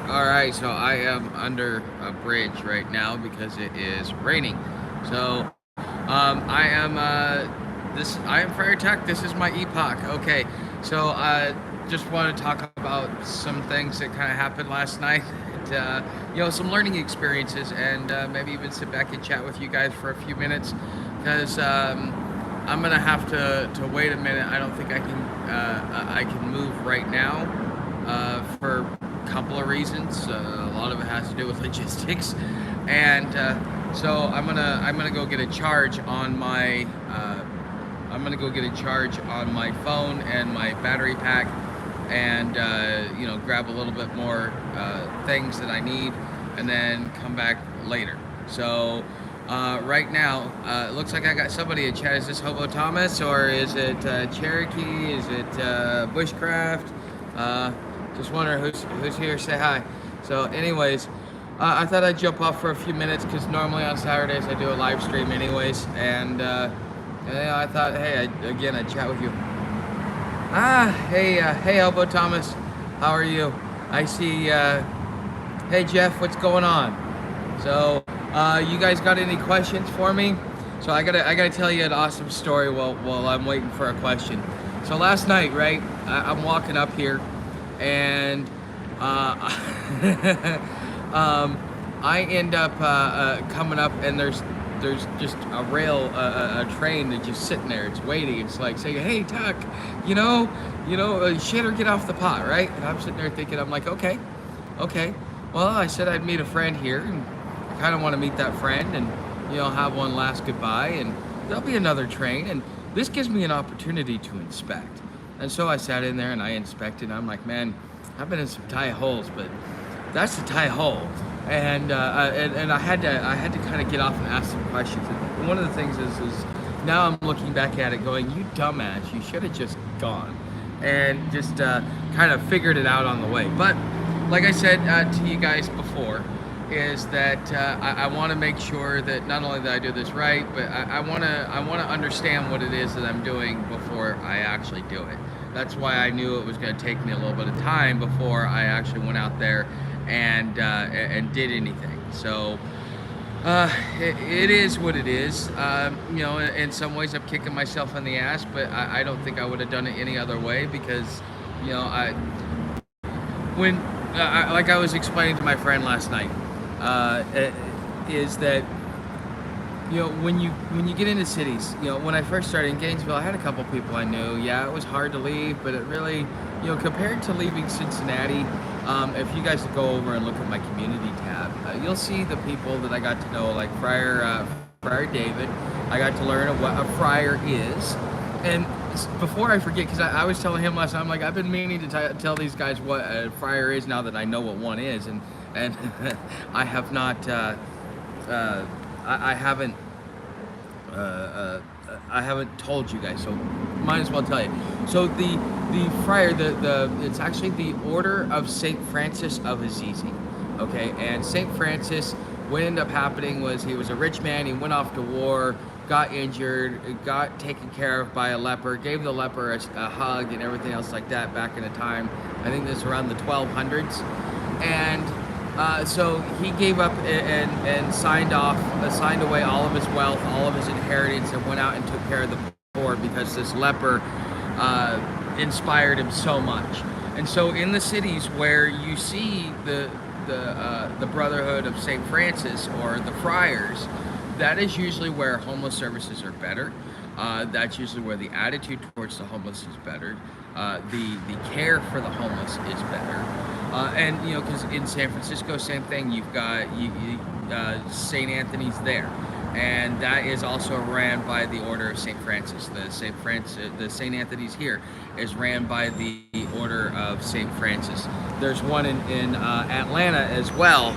Sure. All right. So I am under a bridge right now because it is raining. So I am this. I am Friar Tech. This is my epoch. Okay. So I just want to talk about some things that kind of happened last night. And, some learning experiences, and maybe even sit back and chat with you guys for a few minutes, because I'm gonna have to wait a minute. I don't think I can move right now for a couple of reasons. A lot of it has to do with logistics, and so I'm gonna go get a charge on my phone and my battery pack, and grab a little bit more things that I need, and then come back later. So right now, it looks like I got somebody in chat. Is this Hobo Thomas, or is it Cherokee? Is it Bushcraft? Just wondering who's here. Say hi. So anyways, I thought I'd jump off for a few minutes, because normally on Saturdays I do a live stream anyways, and I thought, hey, I'd chat with you. Hey Hobo Thomas, how are you? I see. Hey Jeff, what's going on? So you guys got any questions for me? So I gotta tell you an awesome story while I'm waiting for a question. So last night, right, I'm walking up here, and I end up coming up, and there's just a train that's just sitting there. It's waiting. It's like saying, "Hey, Tuck, shit or get off the pot," right? And I'm sitting there thinking, I'm like, okay. Well, I said I'd meet a friend here, and I kind of want to meet that friend, and have one last goodbye, and there'll be another train, and this gives me an opportunity to inspect. And so I sat in there and I inspected. And I'm like, man, I've been in some tie holes, but that's a tie hole. And I had to kind of get off and ask some questions. And one of the things is now I'm looking back at it going, you dumbass, you should have just gone and just kind of figured it out on the way. But like I said to you guys before, is that I want to make sure that not only that I do this right, but I want to understand what it is that I'm doing before I actually do it. That's why I knew it was going to take me a little bit of time before I actually went out there and did anything. So it is what it is. In some ways I'm kicking myself in the ass, but I don't think I would have done it any other way, because like I was explaining to my friend last night, is that when you get into cities, when I first started in Gainesville, I had a couple people I knew. Yeah, it was hard to leave, but it really, compared to leaving Cincinnati, if you guys go over and look at my community tab, you'll see the people that I got to know, like Friar David. I got to learn what a friar is. And before I forget, because I was telling him last time, I'm like, I've been meaning to tell these guys what a friar is now that I know what one is, and I have not, I haven't told you guys, so might as well tell you. So the friar, it's actually the Order of Saint Francis of Assisi, okay? And Saint Francis, what ended up happening was he was a rich man. He went off to war, got injured, got taken care of by a leper, gave the leper a hug and everything else like that back in the time. I think this was around the 1200s. And so he gave up and signed away all of his wealth, all of his inheritance, and went out and took care of the poor, because this leper inspired him so much. And so in the cities where you see the Brotherhood of St. Francis, or the friars, that is usually where homeless services are better. That's usually where the attitude towards the homeless is better. The care for the homeless is better. And because in San Francisco, same thing. You've got St. Anthony's there, and that is also ran by the Order of St. Francis. The St. Anthony's here is ran by the Order of St. Francis. There's one in Atlanta as well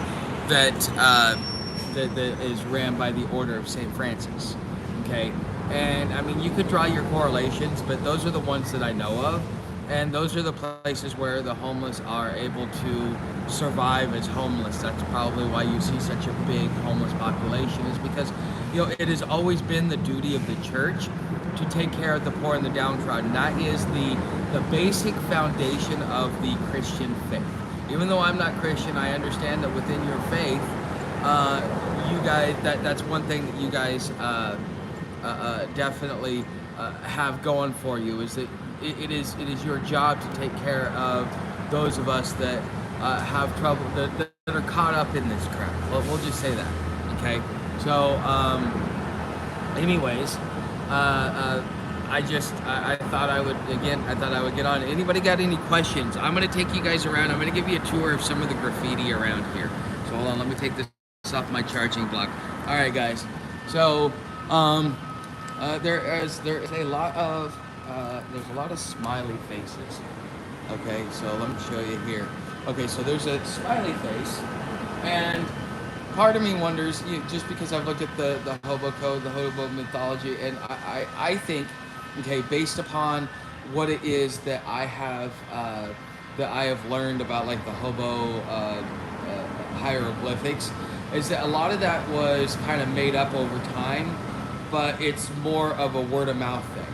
that is ran by the Order of St. Francis. Okay, and I mean, you could draw your correlations, but those are the ones that I know of. And those are the places where the homeless are able to survive as homeless. That's probably why you see such a big homeless population, is because, it has always been the duty of the church to take care of the poor and the downtrodden. That is the basic foundation of the Christian faith. Even though I'm not Christian, I understand that within your faith, you guys, that's one thing that you guys definitely have going for you, is that it is your job to take care of those of us that have trouble, that are caught up in this crap. Well, we'll just say that, okay? So, anyways, I thought I would get on. Anybody got any questions? I'm gonna take you guys around. I'm gonna give you a tour of some of the graffiti around here. So hold on, let me take this off my charging block. All right, guys. So there is a lot of smiley faces. Okay, so let me show you here. Okay, so there's a smiley face, and part of me wonders, just because I've looked at the hobo code, the hobo mythology, and I think, okay, based upon what it is that I have learned about, like, the hobo hieroglyphics, is that a lot of that was kind of made up over time, but it's more of a word of mouth thing.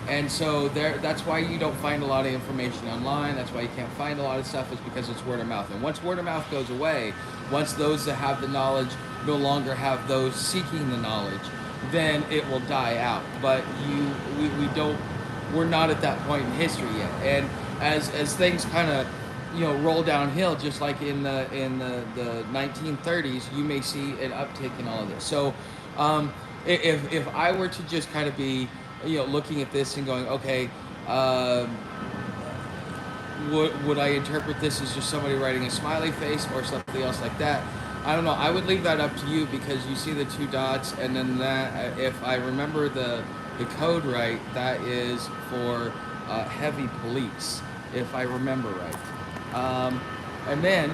And so that's why you don't find a lot of information online. That's why you can't find a lot of stuff, is because it's word of mouth. And once word of mouth goes away, once those that have the knowledge no longer have those seeking the knowledge, then it will die out. But we're not at that point in history yet. And as things kind of roll downhill, just like in the 1930s, you may see an uptick in all of this. So if I were to just kind of be looking at this and going, okay, would I interpret this as just somebody writing a smiley face or something else like that? I don't know. I would leave that up to you, because you see the two dots, and then that, if I remember the code right, that is for heavy police, if I remember right. And then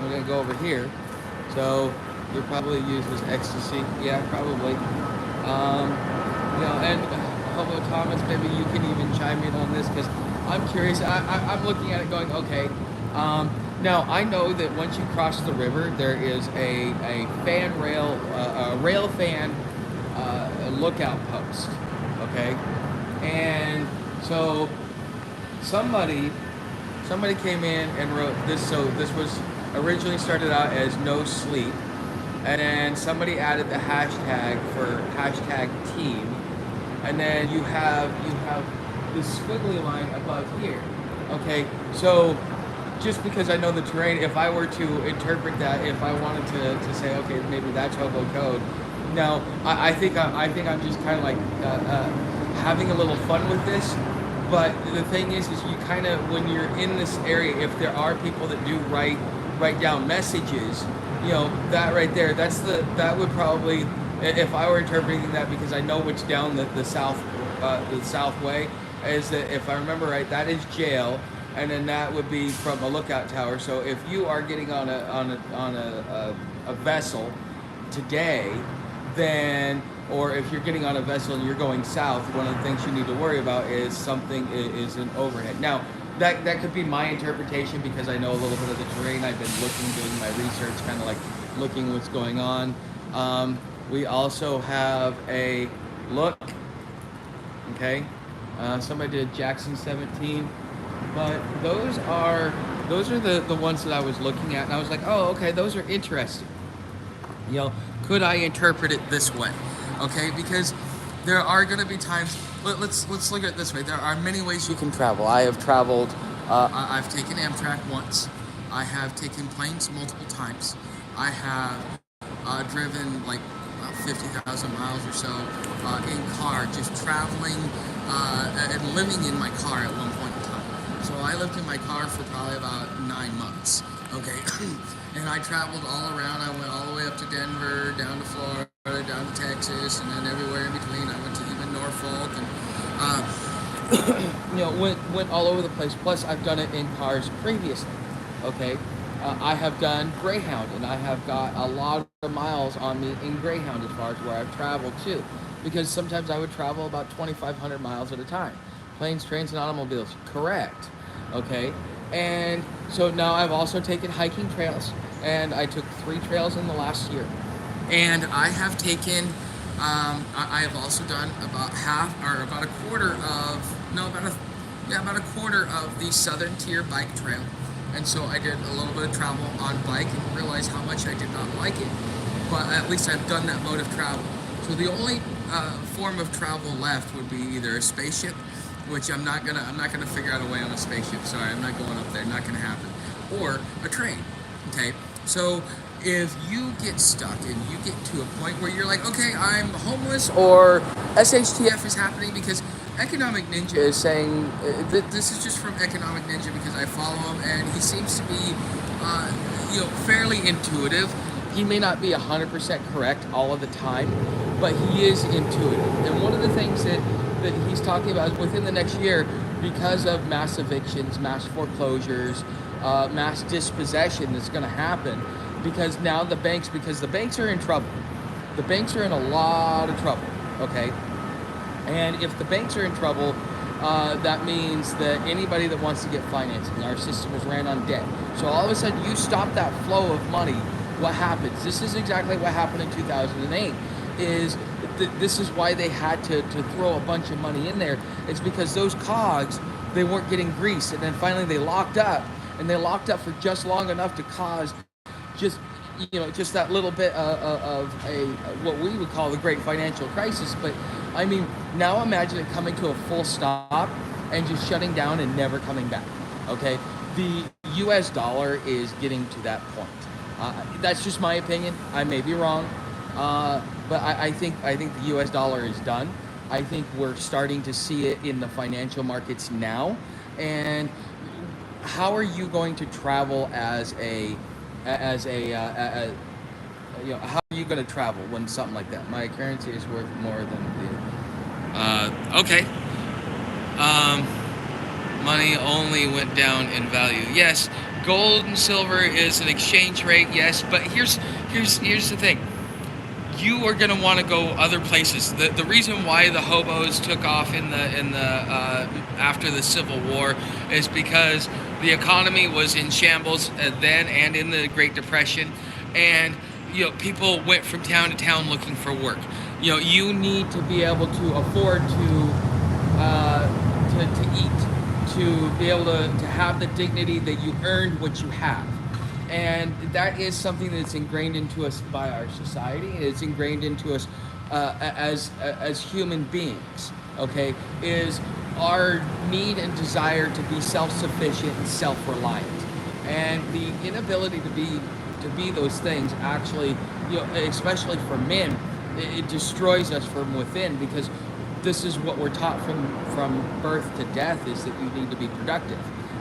we're gonna go over here. So you'll probably use this ecstasy. Yeah, probably. And Hobo Thomas, maybe you can even chime in on this, because I'm curious. I'm looking at it going, okay. Now I know that once you cross the river, there is a fan rail, a rail fan lookout post. Okay, and so somebody came in and wrote this. So this was originally started out as no sleep, and then somebody added the hashtag for hashtag team. And then you have this squiggly line above here. Okay, so just because I know the terrain, if I were to interpret that, if I wanted to say, okay, maybe that's hobo code. Now, I think I'm just kind of like having a little fun with this. But the thing is you kind of, when you're in this area, if there are people that do write down messages, that right there, that would probably, if I were interpreting that, because I know which down the south way, is that, if I remember right, that is jail, and then that would be from a lookout tower. So if you are getting on a vessel today, then, or if you're getting on a vessel and you're going south, one of the things you need to worry about is something is an overhead. Now, that could be my interpretation, because I know a little bit of the terrain. I've been doing my research, kind of like looking what's going on. We also have a look. Okay, somebody did Jackson 17, but those are the ones that I was looking at, and I was like, oh, okay, those are interesting. Could I interpret it this way? Okay, because there are going to be times. Let's look at it this way. There are many ways you can travel. I have traveled. I've taken Amtrak once. I have taken planes multiple times. I have driven like 50,000 miles or so in car, just traveling and living in my car at one point in time. So I lived in my car for probably about 9 months. Okay, and I traveled all around. I went all the way up to Denver, down to Florida, down to Texas, and then everywhere in between. I went to even Norfolk, and went all over the place. Plus, I've done it in cars previously. Okay. I have done Greyhound, and I have got a lot of miles on me in Greyhound as far as where I've traveled to, because sometimes I would travel about 2,500 miles at a time. Planes, trains, and automobiles, correct. Okay, and so now I've also taken hiking trails, and I took 3 trails in the last year. And I have taken, I have also done about about a quarter of the Southern Tier Bike Trail. and so I did a little bit of travel on bike and realized how much I did not like it. But at least I've done that mode of travel. So the only form of travel left would be either a spaceship, which I'm not gonna figure out a way on a spaceship. Sorry, I'm not going up there. Not gonna happen. Or a train. Okay. So if you get stuck and you get to a point where you're like, okay, I'm homeless, or SHTF is happening, because Economic Ninja is saying this is just from Economic Ninja because I follow him and he seems to be fairly intuitive. He may not be 100% correct all of the time, but he is intuitive. And one of the things that he's talking about is within the next year, because of mass evictions, mass foreclosures, mass dispossession that's going to happen, because now the banks are in trouble. The banks are in a lot of trouble, okay? And if the banks are in trouble, that means that anybody that wants to get financing, our system is ran on debt. So all of a sudden you stop that flow of money, what happens? This is exactly what happened in 2008. This is why they had to throw a bunch of money in there. It's because those cogs, they weren't getting greased, and then finally they locked up, and they locked up for just long enough to cause just that little bit of a what we would call the great financial crisis. But I mean, now imagine it coming to a full stop and just shutting down and never coming back. Okay, the U.S. dollar is getting to that point. That's just my opinion. I may be wrong, but I think the U.S. dollar is done. I think we're starting to see it in the financial markets now. And how are you going to travel how are you going to travel when something like that? My currency is worth more than the. Okay. Money only went down in value. Yes, gold and silver is an exchange rate. Yes, but here's the thing. You are going to want to go other places. The reason why the hobos took off in the after the Civil War is because the economy was in shambles then and in the Great Depression, and people went from town to town looking for work. You need to be able to afford to eat, to be able to have the dignity that you earned what you have. And that is something that's ingrained into us by our society. It's ingrained into us as human beings, okay, is our need and desire to be self-sufficient and self-reliant. And the inability to be those things actually, especially for men, it destroys us from within, because this is what we're taught from birth to death, is that you need to be productive,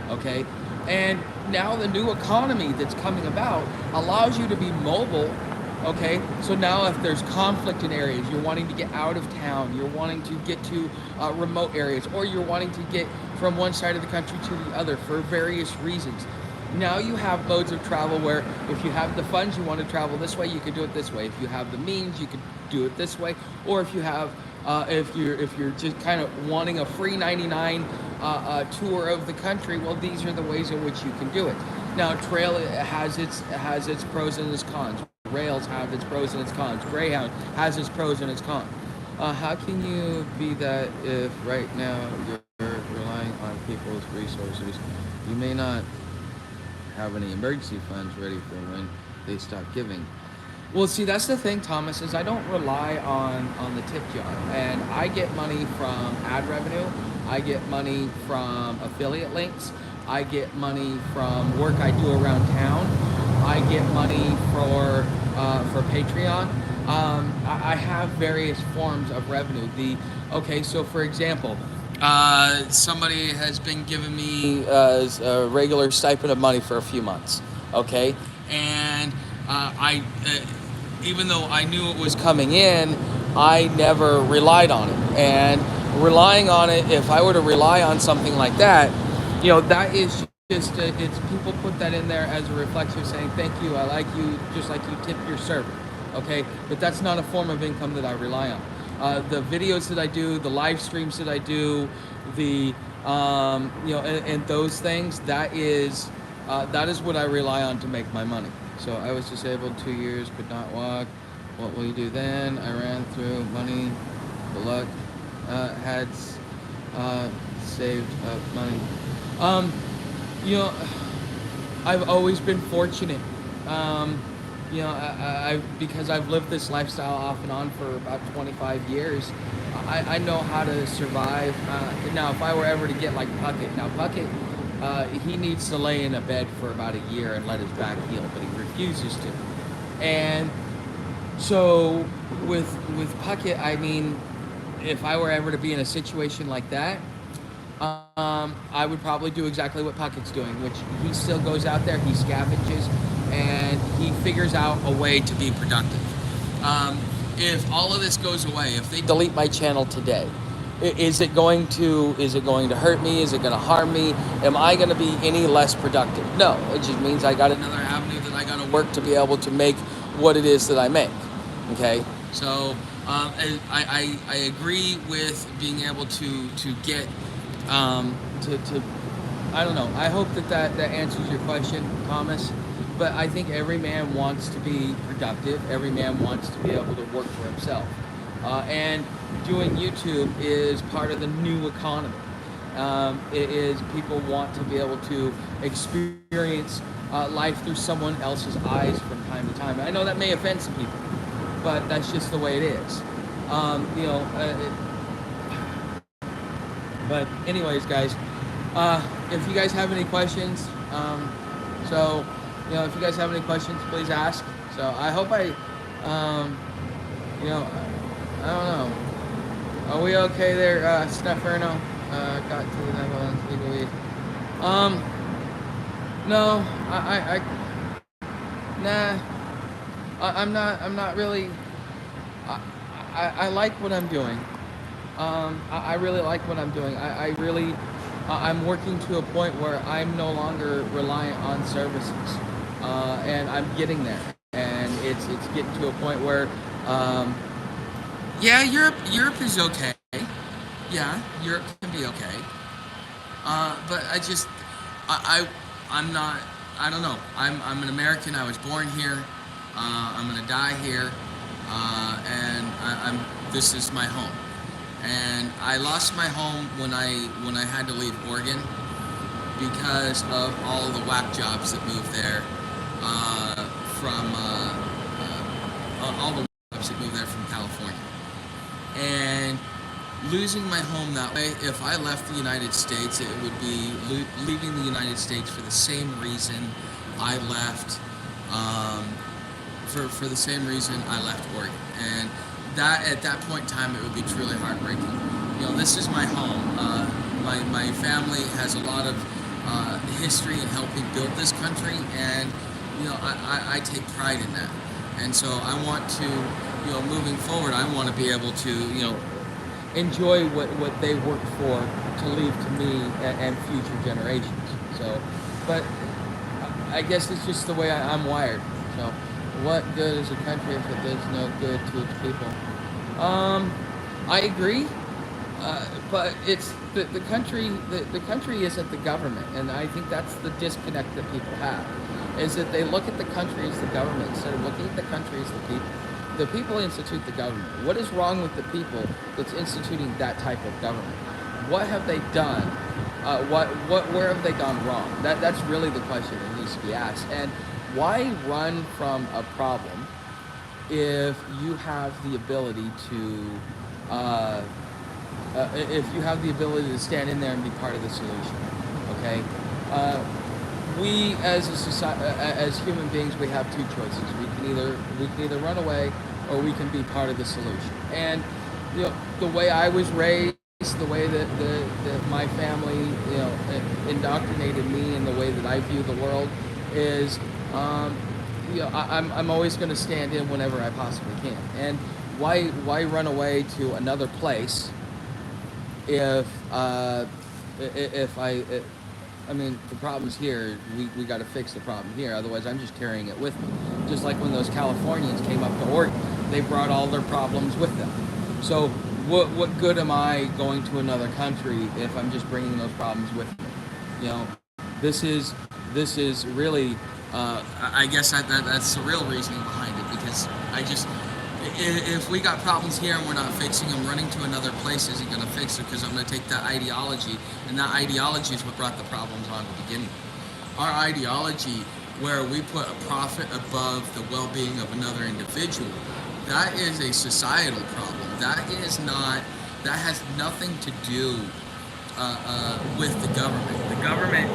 okay? And now the new economy that's coming about allows you to be mobile, okay? So now if there's conflict in areas, you're wanting to get out of town, you're wanting to get to remote areas, or you're wanting to get from one side of the country to the other for various reasons. Now you have modes of travel where if you have the funds, you want to travel this way, you can do it this way. If you have the means, you can do it this way. Or if you have, if you're just kind of wanting a free 99 tour of the country, well, these are the ways in which you can do it. Now, trail has its pros and its cons. Rails have its pros and its cons. Greyhound has its pros and its cons. How can you be that if right now you're relying on people's resources? You may not have any emergency funds ready for when they stop giving. Well, see, that's the thing, Thomas, is I don't rely on the tip jar. And I get money from ad revenue. I get money from affiliate links. I get money from work I do around town. I get money for Patreon. I have various forms of revenue. So for example, somebody has been giving me a regular stipend of money for a few months, okay? And even though I knew it was coming in, I never relied on it. And relying on it, if I were to rely on something like that, that is just, it's people put that in there as a reflection saying, thank you, I like you, just like you tip your server, okay? But that's not a form of income that I rely on. The videos that I do, the live streams that I do, and those things, that is what I rely on to make my money. So I was disabled 2 years, could not walk. What will you do then? I ran through money, the luck, had saved up money. I've always been fortunate. Um, because I've lived this lifestyle off and on for about 25 years. I know how to survive. Now, if I were ever to get like Puckett, now Puckett, he needs to lay in a bed for about a year and let his back heal, but he refuses to. And so with Puckett, I mean, if I were ever to be in a situation like that, I would probably do exactly what Puckett's doing, which he still goes out there, he scavenges, and he figures out a way to be productive. If all of this goes away, if they delete my channel today, is it going to hurt me? Is it going to harm me? Am I going to be any less productive? No, it just means I got another avenue that I got to work to be able to make what it is that I make. Okay, so I agree with being able to get to I don't know. I hope that answers your question, Thomas. But I think every man wants to be productive. Every man wants to be able to work for himself. And doing YouTube is part of the new economy. It is people want to be able to experience life through someone else's eyes from time to time. I know that may offend some people, but that's just the way it is. But anyways, guys, if you guys have any questions, if you guys have any questions, please ask. So I hope I don't know. Are we okay there, Steferno? Got to the Netherlands legally. No, I'm not really. I like what I'm doing. I really like what I'm doing. I'm working to a point where I'm no longer reliant on services, and I'm getting there. And it's getting to a point where, yeah, Europe is okay. Yeah, Europe can be okay. But I'm not. I don't know. I'm an American. I was born here. I'm gonna die here, and this is my home. And I lost my home when I had to leave Oregon because of all the whack jobs that moved there from all the jobs that moved there from California. And losing my home that way, if I left the United States, it would be leaving the United States for the same reason I left, for the same reason I left Oregon. And that at that point in time, it would be truly heartbreaking. This is my home. My family has a lot of history in helping build this country, and I take pride in that. And so I want to, moving forward, I want to be able to, enjoy what they worked for to leave to me and future generations. So, but I guess it's just the way I'm wired. So, what good is a country if it does no good to its people? I agree, but it's the country. The country isn't the government, and I think that's the disconnect that people have. Is that they look at the country as the government instead of looking at the country as the people. The people institute the government. What is wrong with the people that's instituting that type of government? What have they done? Where have they gone wrong? That's really the question that needs to be asked. And why run from a problem if you have the ability to stand in there and be part of the solution? Okay. We as a society, as human beings, we have two choices. We can either run away, or we can be part of the solution. And the way I was raised, the way that my family indoctrinated me in the way that I view the world is, I'm always going to stand in whenever I possibly can. And why run away to another place if I mean, the problem's here. We got to fix the problem here. Otherwise, I'm just carrying it with me. Just like when those Californians came up to Oregon, they brought all their problems with them. So, what good am I going to another country if I'm just bringing those problems with me? This is really. I guess that's the real reasoning behind it, because if we got problems here and we're not fixing them, running to another place isn't going to fix it, because I'm going to take that ideology, and that ideology is what brought the problems on to begin with. our ideology, where we put a profit above the well-being of another individual, that is a societal problem. That has nothing to do with the government.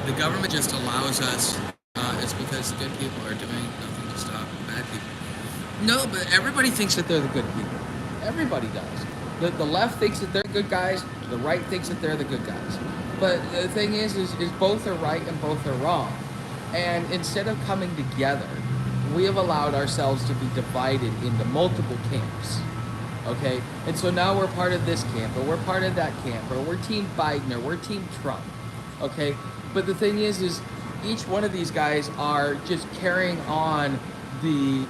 The government just allows us. It's because the good people are doing nothing to stop the bad people. No, but everybody thinks that they're the good people. Everybody does. The left thinks that they're good guys. The right thinks that they're the good guys. But the thing is both are right and both are wrong. And instead of coming together, we have allowed ourselves to be divided into multiple camps. Okay? And so now we're part of this camp, or we're part of that camp, or we're Team Biden, or we're Team Trump. Okay? But the thing is each one of these guys are just carrying on the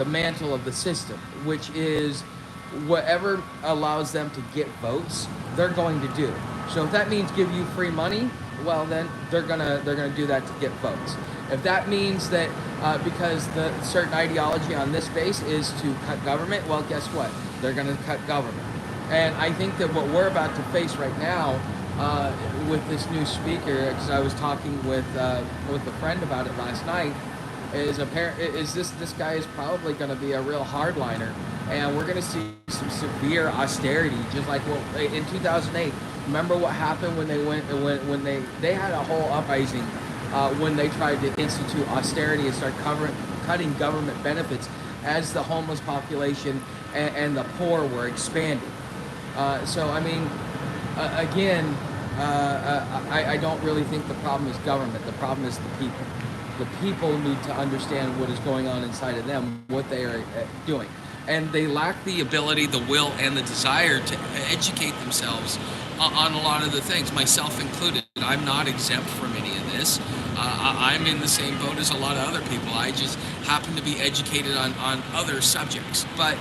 mantle of the system, which is whatever allows them to get votes, they're going to do. So if that means give you free money, well then they're gonna do that to get votes. If that means that because the certain ideology on this base is to cut government, well guess what? They're gonna cut government. And I think that what we're about to face right now with this new speaker, because I was talking with a friend about it last night, is this guy is probably going to be a real hardliner, and we're going to see some severe austerity, just like in 2008. Remember what happened when they had a whole uprising when they tried to institute austerity and start cutting government benefits as the homeless population and the poor were expanding. So I mean, again, I don't really think the problem is government. The problem is the people. The people need to understand what is going on inside of them, what they are doing. And they lack the ability, the will, and the desire to educate themselves on a lot of the things, myself included. I'm not exempt from any of this. I'm in the same boat as a lot of other people. I just happen to be educated on other subjects. But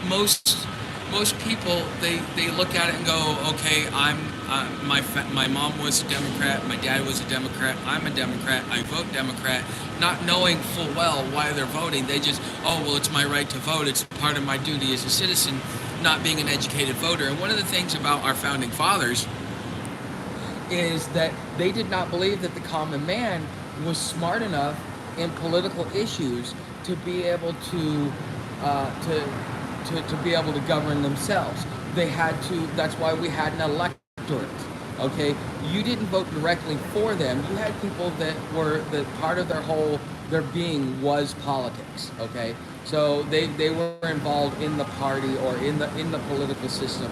most people, they look at it and go, okay, my mom was a Democrat, my dad was a Democrat, I'm a Democrat, I vote Democrat, not knowing full well why they're voting. They just, oh, well, it's my right to vote, it's part of my duty as a citizen, not being an educated voter. And one of the things about our founding fathers is that they did not believe that the common man was smart enough in political issues to be able to be able to govern themselves. They had to. That's why we had an electorate. Okay, you didn't vote directly for them. You had people that part of their being was politics. Okay, so they were involved in the party or in the political system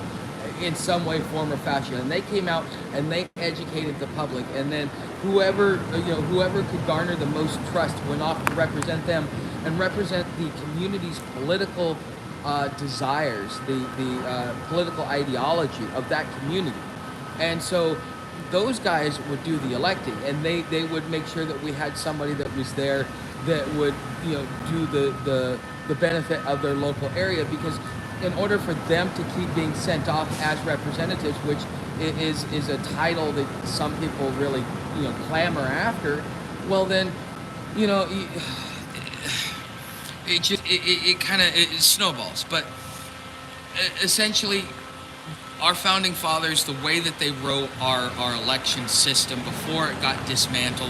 in some way, form, or fashion, and they came out and they educated the public, and then whoever could garner the most trust went off to represent them and represent the community's political desires, the political ideology of that community. And so those guys would do the electing, and they would make sure that we had somebody that was there that would do the benefit of their local area, because in order for them to keep being sent off as representatives, which is a title that some people really clamor after, well then it kind of snowballs. But essentially, our founding fathers, the way that they wrote our election system before it got dismantled,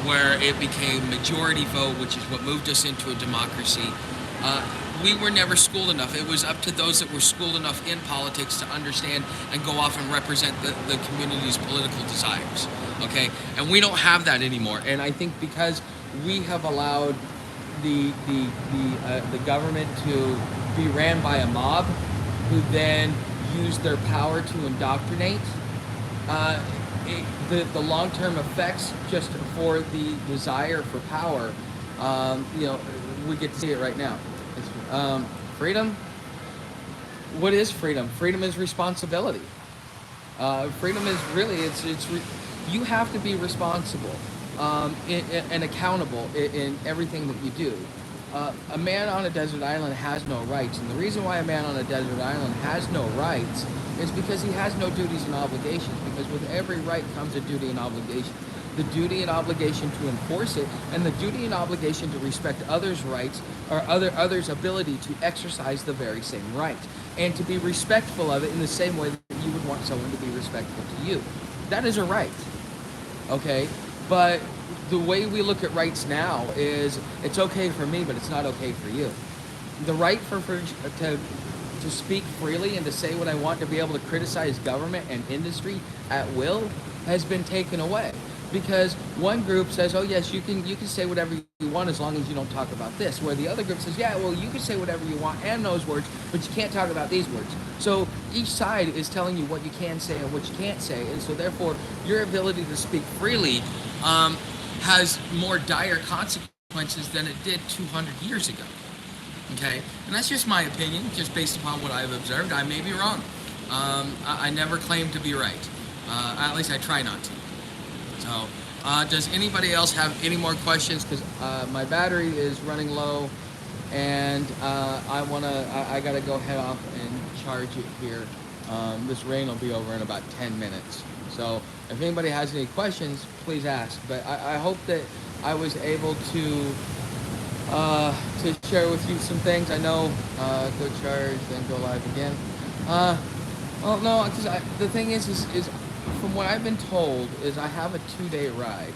where it became majority vote, which is what moved us into a democracy, we were never schooled enough. It was up to those that were schooled enough in politics to understand and go off and represent the community's political desires. Okay, and we don't have that anymore. And I think because we have allowed the government to be ran by a mob, who then use their power to indoctrinate, the long-term effects just for the desire for power, we get to see it right now. Freedom. What is freedom? Freedom is responsibility. Freedom is really you have to be responsible and accountable in everything that you do. A man on a desert island has no rights, and the reason why a man on a desert island has no rights is because he has no duties and obligations, because with every right comes a duty and obligation. The duty and obligation to enforce it, and the duty and obligation to respect others' rights or others' ability to exercise the very same right, and to be respectful of it in the same way that you would want someone to be respectful to you. That is a right. okay? But the way we look at rights now is it's okay for me, but it's not okay for you. The right to speak freely and to say what I want, to be able to criticize government and industry at will, has been taken away. Because one group says, oh yes, you can say whatever you want as long as you don't talk about this. Where the other group says, yeah, well, you can say whatever you want and those words, but you can't talk about these words. So each side is telling you what you can say and what you can't say. And so therefore, your ability to speak freely has more dire consequences than it did 200 years ago. Okay, and that's just my opinion, just based upon what I've observed. I may be wrong. I never claim to be right. At least I try not to. So, does anybody else have any more questions? Because my battery is running low, and I gotta go head off and charge it here. This rain will be over in about 10 minutes. So, if anybody has any questions, please ask. But I hope that I was able to share with you some things. I know, go charge, then go live again. Well, no, because the thing is from what I've been told, is I have a 2-day ride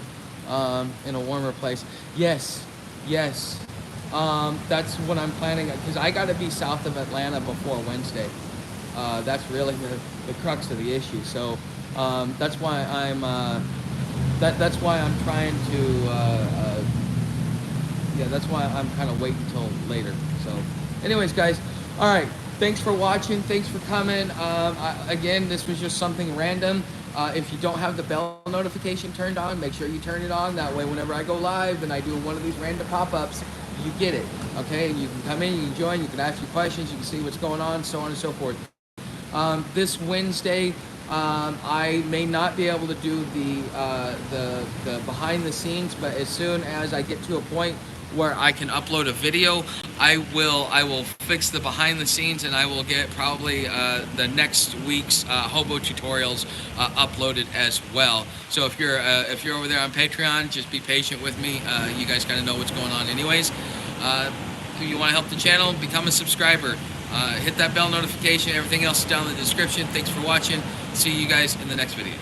in a warmer place. Yes. That's what I'm planning, because I got to be south of Atlanta before Wednesday. That's really the crux of the issue. So that's why I'm that's why I'm trying to. Yeah, that's why I'm kind of waiting until later. So, anyways, guys, all right. Thanks for watching. Thanks for coming. Again, this was just something random. If you don't have the bell notification turned on, make sure you turn it on. That way, whenever I go live and I do one of these random pop-ups, you get it. Okay, and you can come in, you can join, you can ask your questions, you can see what's going on, so on and so forth. This Wednesday, I may not be able to do the behind the scenes, but as soon as I get to a point where I can upload a video, I will fix the behind the scenes, and I will get probably the next week's hobo tutorials uploaded as well. So if you're over there on Patreon, just be patient with me. You guys kind of know what's going on anyways. If you want to help the channel, become a subscriber. Hit that bell notification. Everything else is down in the description. Thanks for watching. See you guys in the next video.